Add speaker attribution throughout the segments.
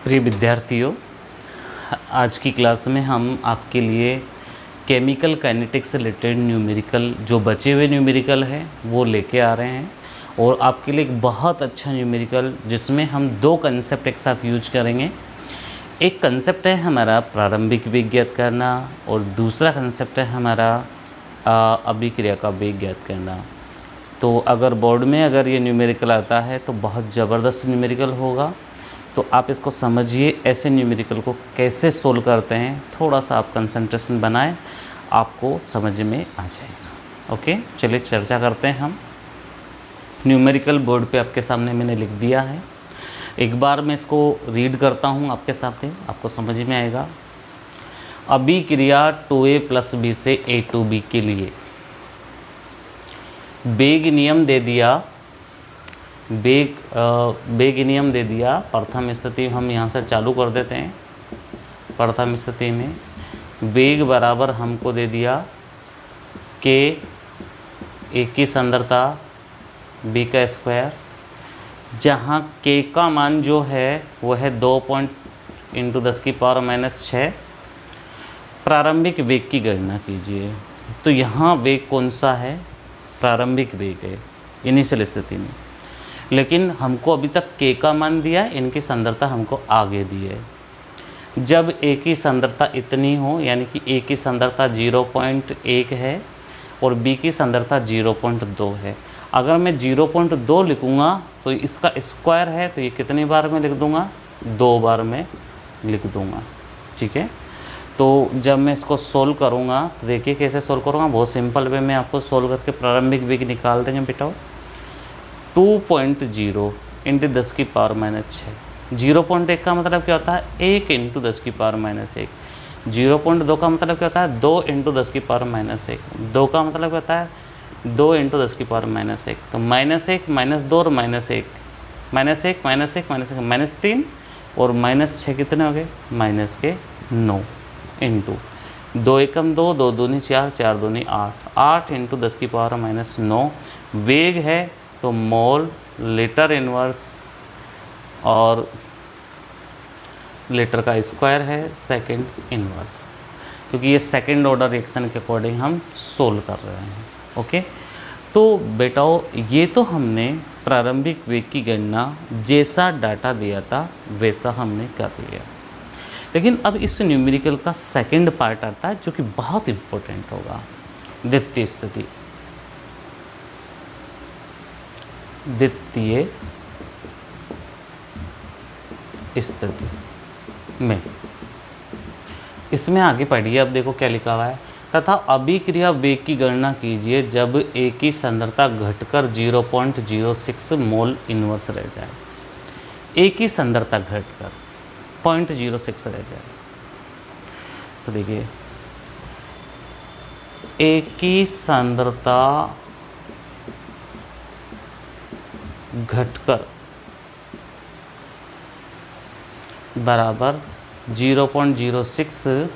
Speaker 1: प्रिय विद्यार्थियों, आज की क्लास में हम आपके लिए केमिकल काइनेटिक्स से रिलेटेड न्यूमेरिकल जो बचे हुए न्यूमेरिकल है वो लेके आ रहे हैं और आपके लिए एक बहुत अच्छा न्यूमेरिकल जिसमें हम दो कंसेप्ट एक साथ यूज करेंगे। एक कंसेप्ट है हमारा प्रारंभिक वेग ज्ञात करना और दूसरा कंसेप्ट है हमारा अभिक्रिया का वेग ज्ञात करना। तो अगर बोर्ड में अगर ये न्यूमेरिकल आता है तो बहुत ज़बरदस्त न्यूमेरिकल होगा। तो आप इसको समझिए, ऐसे न्यूमेरिकल को कैसे सोल्व करते हैं, थोड़ा सा आप कंसंट्रेशन बनाएं, आपको समझ में आ जाएगा। ओके, चलिए चर्चा करते हैं हम। न्यूमेरिकल बोर्ड पे आपके सामने मैंने लिख दिया है, एक बार मैं इसको रीड करता हूँ आपके सामने, आपको समझ में आएगा। अभिक्रिया 2a + b से a to b के लिए वेग नियम दे दिया, वेग नियम दे दिया। प्रथम स्थिति हम यहाँ से चालू कर देते हैं। प्रथम स्थिति में वेग बराबर हमको दे दिया k, a की सांद्रता b का स्क्वायर, जहाँ k का मान जो है वो है 2 × 10⁻⁻⁶। प्रारंभिक वेग की गणना कीजिए। तो यहाँ वेग कौन सा है? प्रारंभिक वेग है इनिशियल स्थिति में, लेकिन हमको अभी तक k का मान दिया, इनकी सांद्रता हमको आगे दी है। जब a की सांद्रता इतनी हो, यानी कि a की सांद्रता 0.1 है और b की सांद्रता 0.2 है। अगर मैं 0.2 लिखूँगा तो इसका स्क्वायर है, तो ये कितनी बार में लिख दूँगा? 2 बार में लिख दूँगा। ठीक है, तो जब मैं इसको सोल्व करूँगा तो देखिए कैसे सोल्व करूँगा। बहुत सिंपल वे में आपको सोल्व करके प्रारंभिक वेग निकाल देंगे बेटा। 2.0 × 10⁻⁶। 0.1 का मतलब क्या होता है? 1 × 10⁻⁻1। 0.2 का मतलब क्या होता है? 2 × 10⁻⁻1। 2 का मतलब क्या होता है? 2 × 10⁻⁻1। तो -1 -2 और -1 -3 और -6 कितने हो गए? -9 इंटू 2 एकम 2, 2 दूनी 4, 4 दूनी 8, 8 × 10⁻⁻9 वेग है। तो मोल लीटर इनवर्स और लीटर का स्क्वायर है सेकंड इनवर्स, क्योंकि ये सेकंड ऑर्डर रिएक्शन के अकॉर्डिंग हम सोल्व कर रहे हैं। ओके, तो बेटाओ ये तो हमने प्रारंभिक वेग की गणना जैसा डाटा दिया था वैसा हमने कर लिया। लेकिन अब इस न्यूमेरिकल का सेकंड पार्ट आता है जो कि बहुत इम्पोर्टेंट होगा। द्वितीय स्थिति, द्वितीय स्थिति में इसमें आगे पढ़िए। अब देखो क्या लिखा हुआ है। तथा अभिक्रिया वेग की गणना कीजिए जब a की सांद्रता घटकर 0.06 मोल इनवर्स रह जाए। a की सांद्रता घटकर 0.06 रह जाए। तो देखिए a की सांद्रता घटकर बराबर 0.06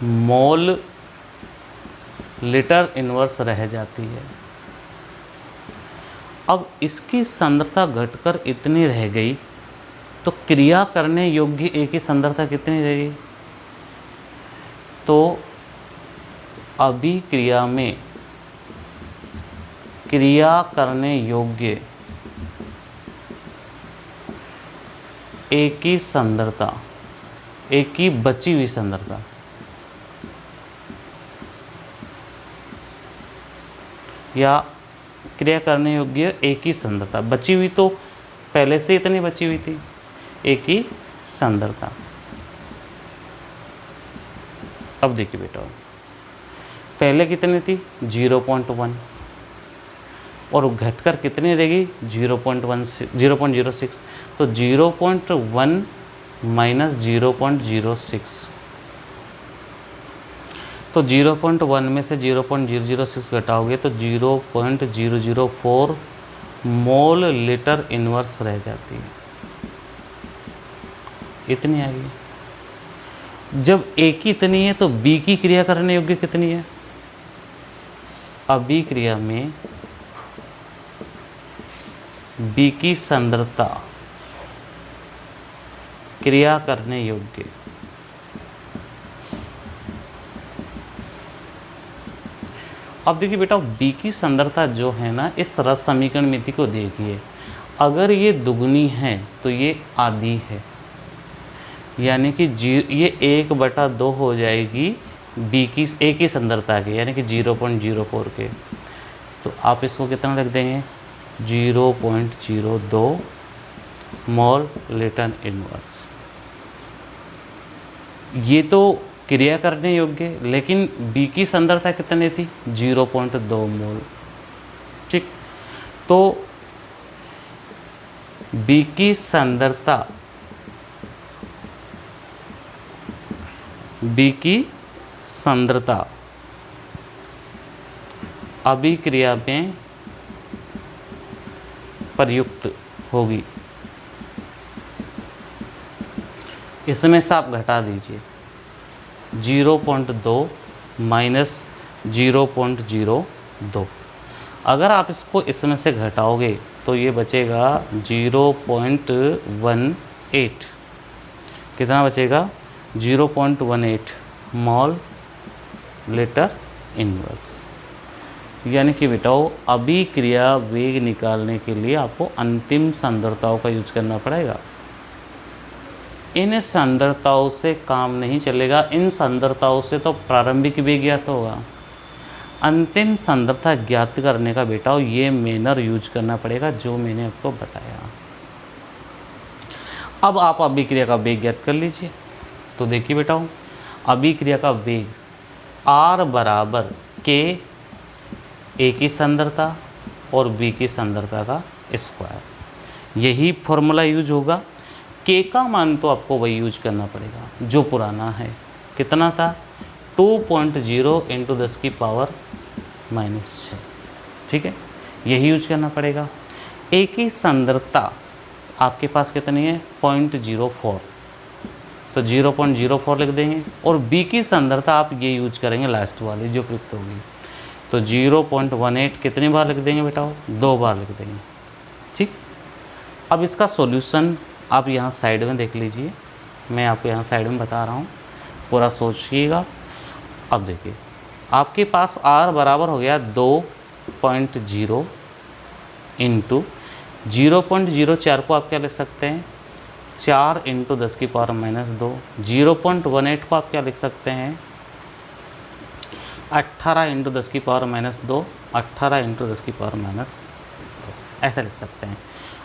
Speaker 1: मोल लीटर इनवर्स रह जाती है। अब इसकी सांद्रता घटकर इतनी रह गई तो क्रिया करने योग्य a की सांद्रता कितनी रहेगी? तो अभिक्रिया में क्रिया करने योग्य a की सांद्रता, a की बची हुई सांद्रता या क्रिया करने योग्य a की सांद्रता, बची हुई तो पहले से इतनी बची हुई थी a की सांद्रता। अब देखिए बेटा, पहले कितनी थी? 0.1 और घटकर कितनी रहेगी? 0.06। तो 0.1 - 0.06, तो 0.1 में से 0.006 घटाओगे तो 0.004 मोल लीटर इनवर्स रह जाती है। इतनी आएगी। जब a की इतनी है तो b की क्रिया करने योग्य कितनी है? अभिक्रिया में B की सांद्रता क्रिया करने योग्य। अब देखिए बेटा, बी की सांद्रता जो है ना, इस रस समीकरण मिति को देखिए, अगर ये दुगनी है तो ये आधी है, यानी कि ये 1/2 हो जाएगी बी की ए की सांद्रता के, यानी कि 0.04 के। तो आप इसको कितना रख देंगे, 0.02 मोल लीटर इनवर्स। ये तो क्रिया करने योग्य, लेकिन बी की सांद्रता कितनी थी, 0.2 मोल। ठीक, तो बी की सांद्रता, बी की सांद्रता अभिक्रिया में प्रयुक्त होगी, इसमें से आप घटा दीजिए 0.2 माइनस 0.02। अगर आप इसको इसमें से घटाओगे तो ये बचेगा 0.18। कितना बचेगा, 0.18 मोल लीटर इनवर्स। यानी कि बेटाओ, अभिक्रिया वेग निकालने के लिए आपको अंतिम सांद्रताओं का यूज करना पड़ेगा। इन सांद्रताओं से काम नहीं चलेगा, इन सांद्रताओं से तो प्रारंभिक वेग ज्ञात होगा। अंतिम सांद्रता ज्ञात करने का बेटा ये मेनर यूज करना पड़ेगा जो मैंने आपको बताया। अब आप अभिक्रिया का वेग ज्ञात कर लीजिए। तो देखिए बेटा, अभिक्रिया का वेग R बराबर K, ए की सांद्रता और बी की सांद्रता का स्क्वायर, यही फॉर्मूला यूज होगा। के का मान तो आपको वही यूज करना पड़ेगा जो पुराना है। कितना था, 2.0 × 10⁻⁻⁶। ठीक है, यही यूज करना पड़ेगा। ए की सांद्रता आपके पास कितनी है, 0.04, तो 0.04 लिख देंगे। और बी की सांद्रता आप ये यूज करेंगे लास्ट वाली जो प्रयुक्त होगी, तो 0.18 कितनी बार लिख देंगे बेटा, 2 बार लिख देंगे। ठीक, अब इसका सॉल्यूशन आप यहाँ साइड में देख लीजिए, मैं आपको यहाँ साइड में बता रहा हूँ, पूरा सोचिएगा। अब देखिए, आपके पास R बराबर हो गया 2.0 इंटू 0.04 को आप क्या लिख सकते हैं, 4 × 10⁻⁻²। 0.18 को आप क्या लिख सकते हैं, 18 × 10⁻², 18 × 10⁻², ऐसा लिख सकते हैं।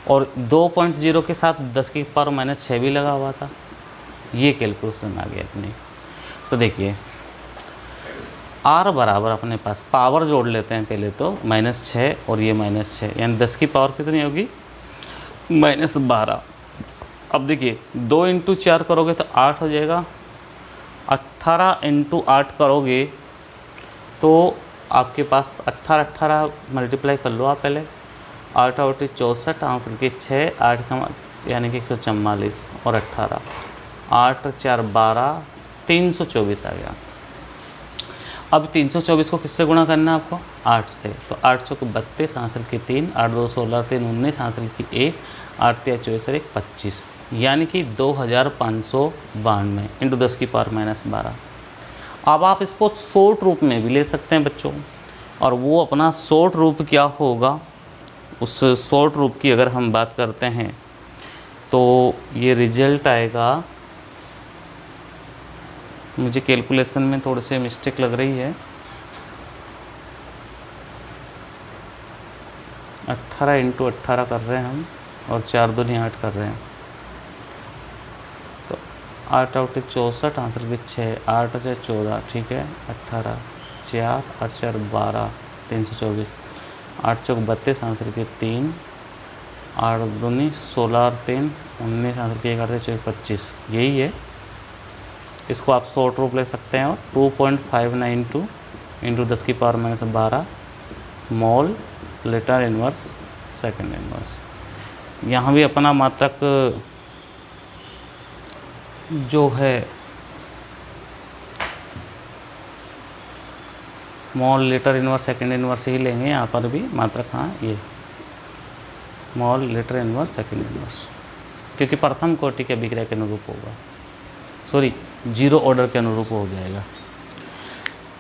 Speaker 1: और 2.0 के साथ 10⁻⁻6 भी लगा हुआ था, ये कैलकुलेशन आ गया अपनी। तो देखिए, R बराबर अपने पास पावर जोड़ लेते हैं पहले तो, -6 और ये -6, यानी 10 की पावर कितनी होगी, -12। अब देखिए, 2 × 4 करोगे तो 8 हो जाएगा, 18 × 8 करोगे तो आपके पास 18 मल्टीप्लाई कर लो आप पहले, 8 × 8 64, आंसर के 6, 8 का यानी कि 144 और 18, 8 × 4 12, 324 आ गया। अब 324 को किससे गुणा करना है आपको, 8 से, तो 8 × 4 32, आंसर की 3, 8 2 16, 3 19, आंसर की 1, 8 3 24 1 25, यानी कि 2592 × 10⁻⁻12। अब आप इसको शॉर्ट रूप में भी ले सकते हैं बच्चों, और वो अपना शॉर्ट रूप क्या होगा, उस शॉर्ट रूप की अगर हम बात करते हैं तो ये रिजल्ट आएगा, मुझे कैलकुलेशन में थोड़ी सी मिस्टेक लग रही है, 18 × 18 कर रहे हैं हम, और 4 दूनी 8 कर रहे हैं, तो 8 × 8 64, आंसर भी 6, 8 × 14, ठीक है, 18, 4, 8 4 12, 324, 8 × 4 32, आंसर के 3, 8 दूनी 16 और 3 19, आंसर के 1 8 24 25, यही है। इसको आप शॉर्ट रूप ले सकते हैं, और 2.592 × 10⁻⁻12 mole litre inverse second inverse. यहाँ भी अपना मात्रक जो है mole litre inverse second inverse ही लेंगे, यहाँ पर भी मात्रक, हाँ ये mole litre inverse second inverse. क्योंकि प्रथम कोटि के अभिक्रिया के अनुरूप होगा, सॉरी 0 ऑर्डर के अनुरूप हो जाएगा।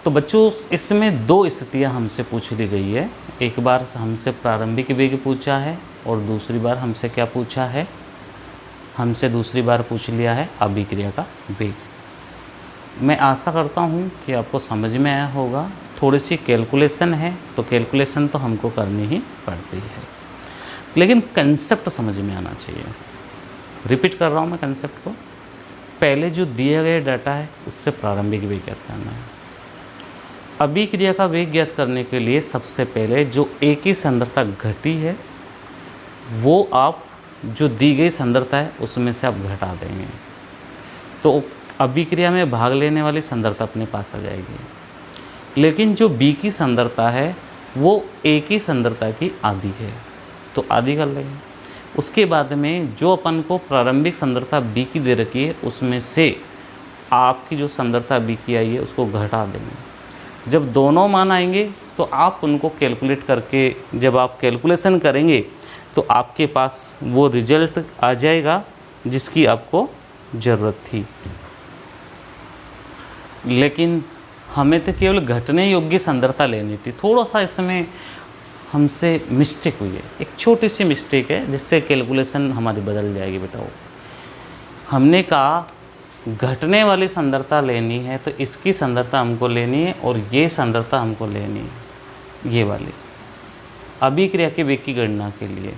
Speaker 1: तो बच्चों इसमें 2 स्थितियां हमसे पूछ ली गई है। एक बार हमसे प्रारंभिक वेग पूछा है और दूसरी बार हमसे क्या पूछा है, हमसे दूसरी बार पूछ लिया है अभिक्रिया का वेग। मैं आशा करता हूँ कि आपको समझ में आया होगा। थोड़ी सी कैलकुलेशन है तो कैलकुलेशन तो हमको करनी ही पड़ती है, लेकिन कंसेप्ट समझ में आना चाहिए। रिपीट कर रहा हूँ मैं कंसेप्ट को। पहले जो दिया गया डाटा है उससे प्रारंभिक वेग ज्ञात करना है। अभिक्रिया का वेग ज्ञात करने के लिए सबसे पहले जो एक ही सांद्रता घटी है वो आप जो दी गई सांद्रता है उसमें से आप घटा देंगे, तो अभिक्रिया में भाग लेने वाली सांद्रता अपने पास आ जाएगी। लेकिन जो बी की सांद्रता है वो ए की सांद्रता की आधी है, तो आधी कर लेंगे। उसके बाद में जो अपन को प्रारंभिक सांद्रता बी की दे रखी है उसमें से आपकी जो सांद्रता बी की आई है उसको घटा देंगे। जब दोनों मान आएंगे तो आप उनको कैलकुलेट करके जब आप कैलकुलेशन करेंगे तो आपके पास वो रिजल्ट आ जाएगा जिसकी आपको ज़रूरत थी। लेकिन हमें तो केवल घटने योग्य सांद्रता लेनी थी। थोड़ा सा इसमें हमसे मिस्टेक हुई है, एक छोटी सी मिस्टेक है जिससे कैलकुलेशन हमारी बदल जाएगी बेटा। वो हमने कहा घटने वाली सांद्रता लेनी है तो इसकी सांद्रता हमको लेनी है और ये सांद्रता हमको लेनी है, ये वाली अभिक्रिया के वेग की गणना के लिए।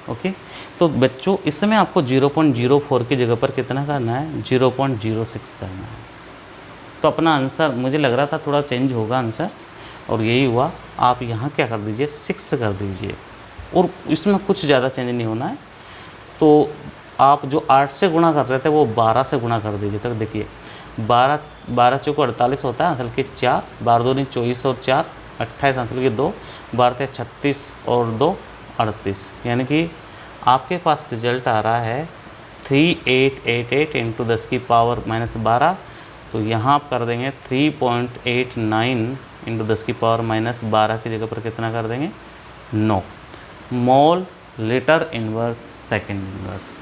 Speaker 1: ओके, तो बच्चों इसमें आपको 0.04 की जगह पर कितना करना है, 0.06 करना है। तो अपना आंसर मुझे लग रहा था थोड़ा चेंज होगा आंसर, और यही हुआ। आप यहाँ क्या कर दीजिए, 6 कर दीजिए, और इसमें कुछ ज़्यादा चेंज नहीं होना है। तो आप जो 8 से गुणा कर रहे थे वो 12 से गुणा कर दीजिए। तक देखिए 12 चौको 48 होता है, आंसर के 4, 12 दूनी 24 और 4 28, आंसर के 2, 12 36 और 2 38, यानी कि आपके पास रिजल्ट आ रहा है 3888 इंटू 10 की पावर -12। तो यहाँ आप कर देंगे 3.89 इंटू 10 की पावर -12 की जगह पर कितना कर देंगे, 9 मोल लीटर इनवर्स सेकेंड इनवर्स।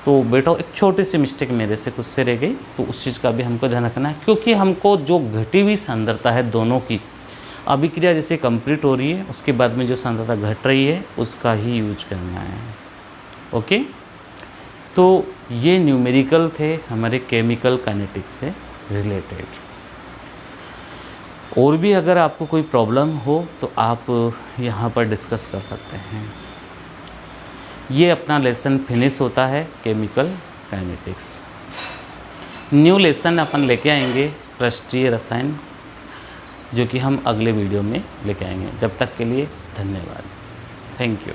Speaker 1: तो बेटा एक छोटी सी मिस्टेक मेरे से खुद से रह गई, तो उस चीज़ का भी हमको ध्यान रखना है, क्योंकि हमको जो घटी हुई सांद्रता है दोनों की अभिक्रिया जैसे कंप्लीट हो रही है उसके बाद में जो सांद्रता घट रही है उसका ही यूज करना है। ओके, तो ये न्यूमेरिकल थे हमारे केमिकल काइनेटिक्स से रिलेटेड। और भी अगर आपको कोई प्रॉब्लम हो तो आप यहाँ पर डिस्कस कर सकते हैं। ये अपना लेसन फिनिश होता है केमिकल काइनेटिक्स। न्यू लेसन अपन लेके आएंगे पृष्ठीय रसायन, जो कि हम अगले वीडियो में लेके आएंगे। जब तक के लिए धन्यवाद, थैंक यू।